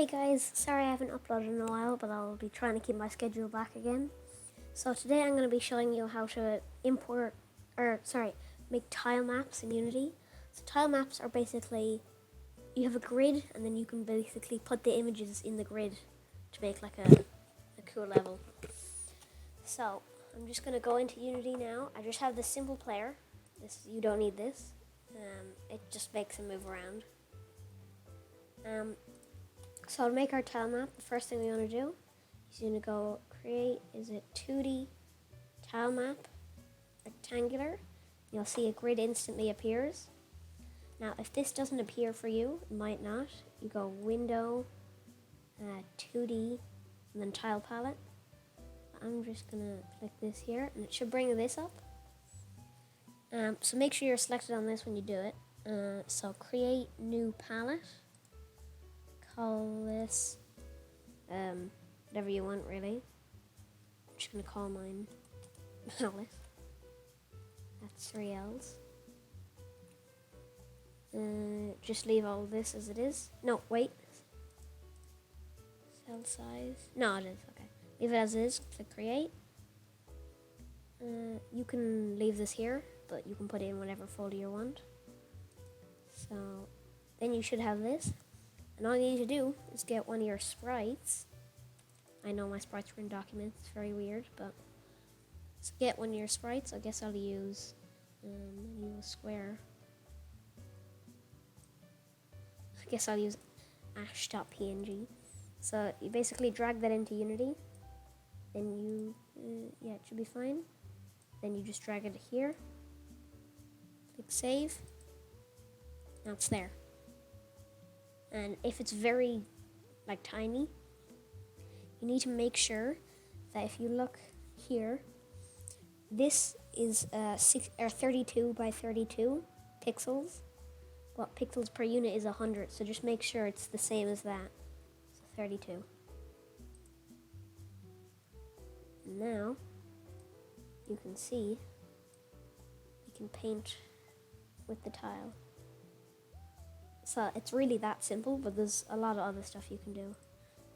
Hey guys, sorry I haven't uploaded in a while, but I'll be trying to keep my schedule back again. So today I'm going to be showing you how to make tile maps in Unity. So tile maps are basically, you have a grid and then you can basically put the images in the grid to make like a cool level. So I'm just going to go into Unity now. I just have the simple player. You don't need this. It just makes him move around. So to make our tile map, the first thing we want to do is going to go create, 2D tile map, rectangular. You'll see a grid instantly appears. Now if this doesn't appear for you, it might not, you go Window, 2D, and then Tile Palette. I'm just going to click this here, and it should bring this up. So make sure you're selected on this when you do it. So create new palette. Call this whatever you want, really. I'm just going to call mine palette. That's 3 L's. Just leave all this as it is. No, wait. Cell size. No, it is. Okay. Leave it as is. Click create. You can leave this here, but you can put it in whatever folder you want. So then you should have this. And all you need to do is get one of your sprites. I know my sprites were in documents. It's very weird, but let's get one of your sprites. I guess I'll use a square. I guess I'll use ash.png. So you basically drag that into Unity. Then you, it should be fine. Then you just drag it here. Click save. Now it's there. And if it's very tiny, you need to make sure that if you look here, this is 32 by 32 pixels, but pixels per unit is 100, so just make sure it's the same as that. So 32. And now you can see you can paint with the tile. So it's really that simple, but there's a lot of other stuff you can do.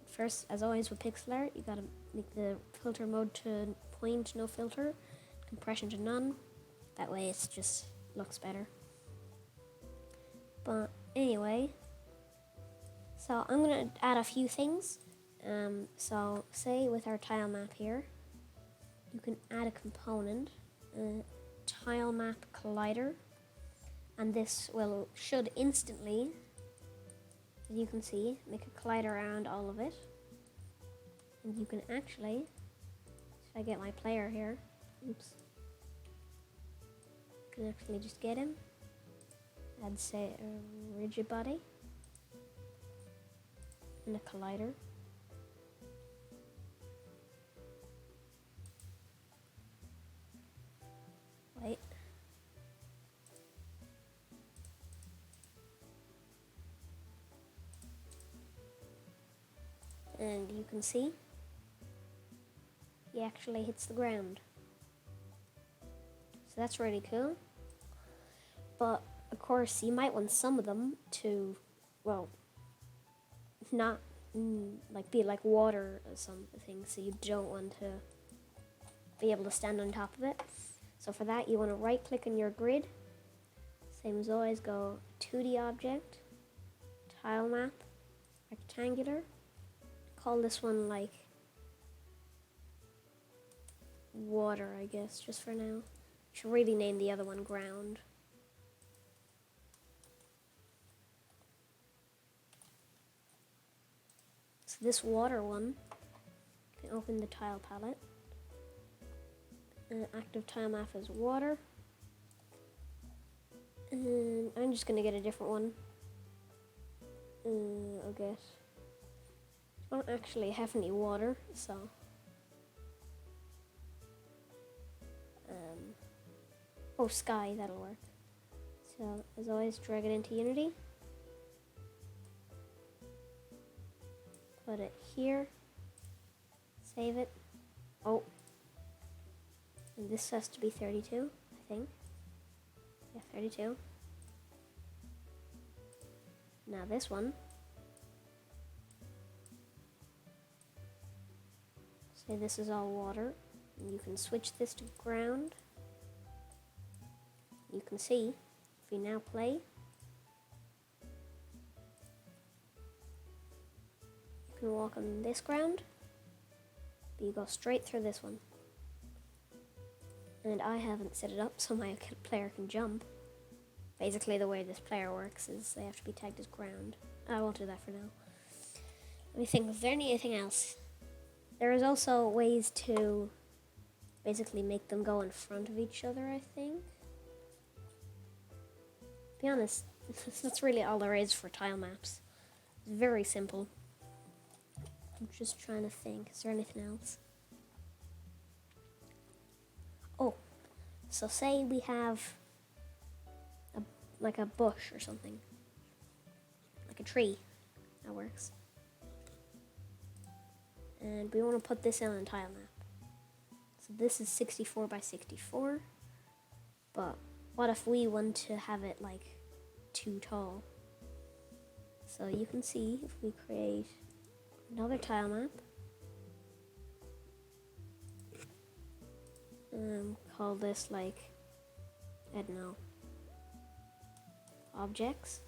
First, as always with pixel art, you gotta make the filter mode to point, no filter, compression to none. That way it just looks better. But anyway, so I'm gonna add a few things. So say with our tile map here, you can add a component, tile map collider. And this should instantly, as you can see, make a collider around all of it. And you can actually, should I get my player here? Oops. You can actually just get him. Add, say, a rigid body. And a collider. Wait. And you can see he actually hits the ground. So that's really cool. But of course you might want some of them to, not be like water or something, so you don't want to be able to stand on top of it. So for that you want to right click on your grid. Same as always, go 2D object, tile map, rectangular. Call this one water, I guess, just for now. Should really name the other one ground. So this water one, you can open the tile palette. Active tile map is water. And I'm just gonna get a different one. I guess. I don't actually have any water, so sky, that'll work. So as always, drag it into Unity, put it here, save it. And this has to be 32, I think. Yeah, 32. Now this one Say this is all water. And you can switch this to ground. You can see, if we now play, you can walk on this ground, but you go straight through this one. And I haven't set it up so my player can jump. Basically the way this player works is they have to be tagged as ground. I won't do that for now. Let me think, is there anything else? There is also ways to basically make them go in front of each other, I think. To be honest, that's really all there is for tile maps. It's very simple. I'm just trying to think, is there anything else? Oh, so say we have like a bush or something. Like a tree. That works. And we want to put this in a tile map. So this is 64 by 64. But what if we want to have it like too tall? So you can see if we create another tile map. Call this like, I don't know, objects.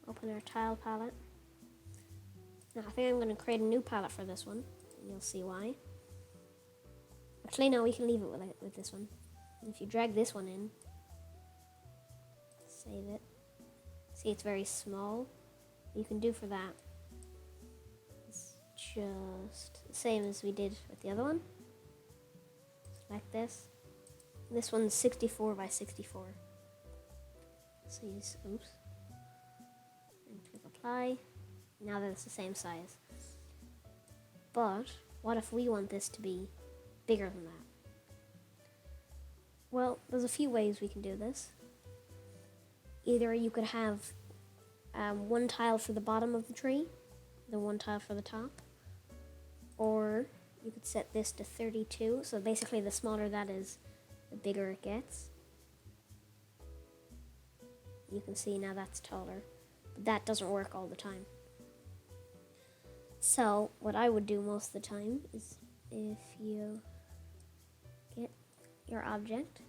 Open our tile palette. Now I think I'm going to create a new palette for this one, and you'll see why. Actually, no, we can leave it with this one. And if you drag this one in, save it. See, it's very small. What you can do for that is just the same as we did with the other one. Select this. This one's 64 by 64. So use, oops. And click apply. Now that it's the same size. But what if we want this to be bigger than that? Well, there's a few ways we can do this. Either you could have one tile for the bottom of the tree, then one tile for the top, or you could set this to 32. So basically, the smaller that is, the bigger it gets. You can see now that's taller, but that doesn't work all the time. So what I would do most of the time is if you get your object,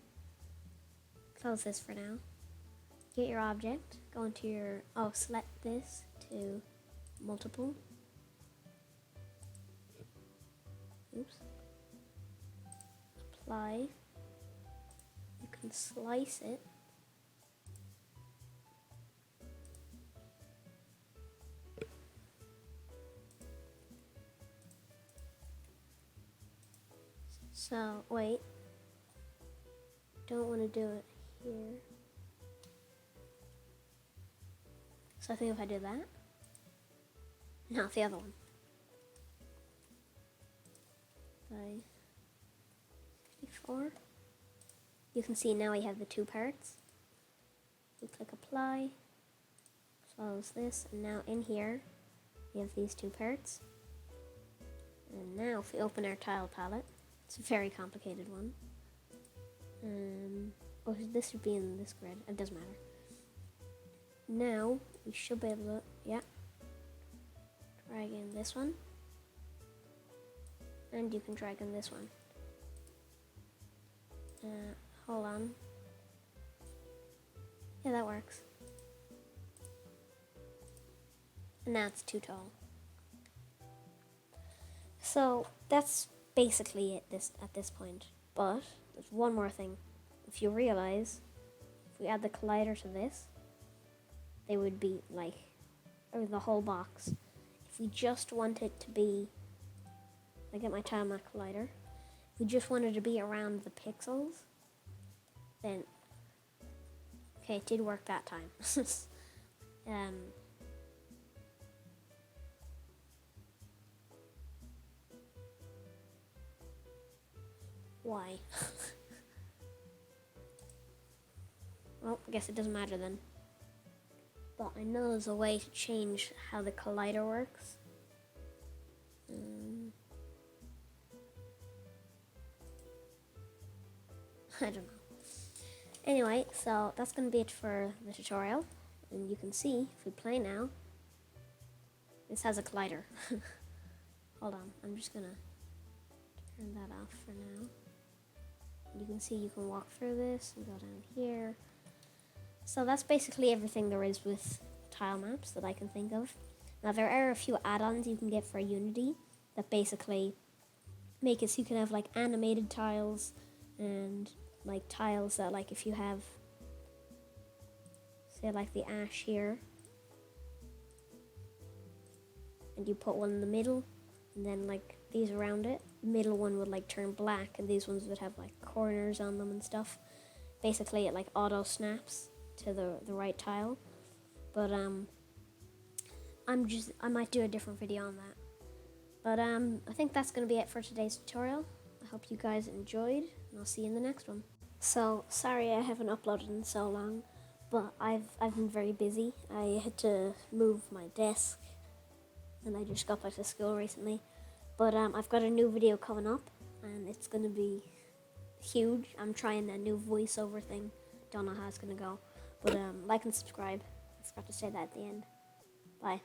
close this for now, get your object, go into your, select this to multiple. Oops. Apply. You can slice it. So, wait. Don't want to do it here. So I think if I do that, no, the other one. By 64. You can see now we have the two parts. We click apply, close this, and now in here we have these two parts. And now if we open our tile palette, it's a very complicated one. This should be in this grid. It doesn't matter. Now we should be able to, drag in this one, and you can drag in this one. Hold on. Yeah, that works. And now it's too tall. So that's basically it at this point. But there's one more thing. If you realize, if we add the collider to this, they would be like, or the whole box. If we just want it to be, I get my tile map collider. If we just wanted to be around the pixels, then, okay, it did work that time. Why? Well, I guess it doesn't matter then. But I know there's a way to change how the collider works. I don't know. Anyway, so that's going to be it for the tutorial. And you can see, if we play now, This has a collider. Hold on, I'm just gonna turn that off for now. You can see you can walk through this and go down here. So that's basically everything there is with tile maps that I can think of. Now there are a few add-ons you can get for Unity that basically make it so you can have like animated tiles and like tiles that like if you have, say like the ash here, and you put one in the middle and then like these around it, the middle one would like turn black and these ones would have like corners on them and stuff. Basically it like auto snaps to the right tile. But I might do a different video on that. But I think that's gonna be it for today's tutorial. I hope you guys enjoyed and I'll see you in the next one. So sorry I haven't uploaded in so long, but I've been very busy. I had to move my desk and I just got back to school recently. But I've got a new video coming up and it's gonna be huge. I'm trying a new voiceover thing. Don't know how it's gonna go. But like and subscribe. I forgot to say that at the end. Bye.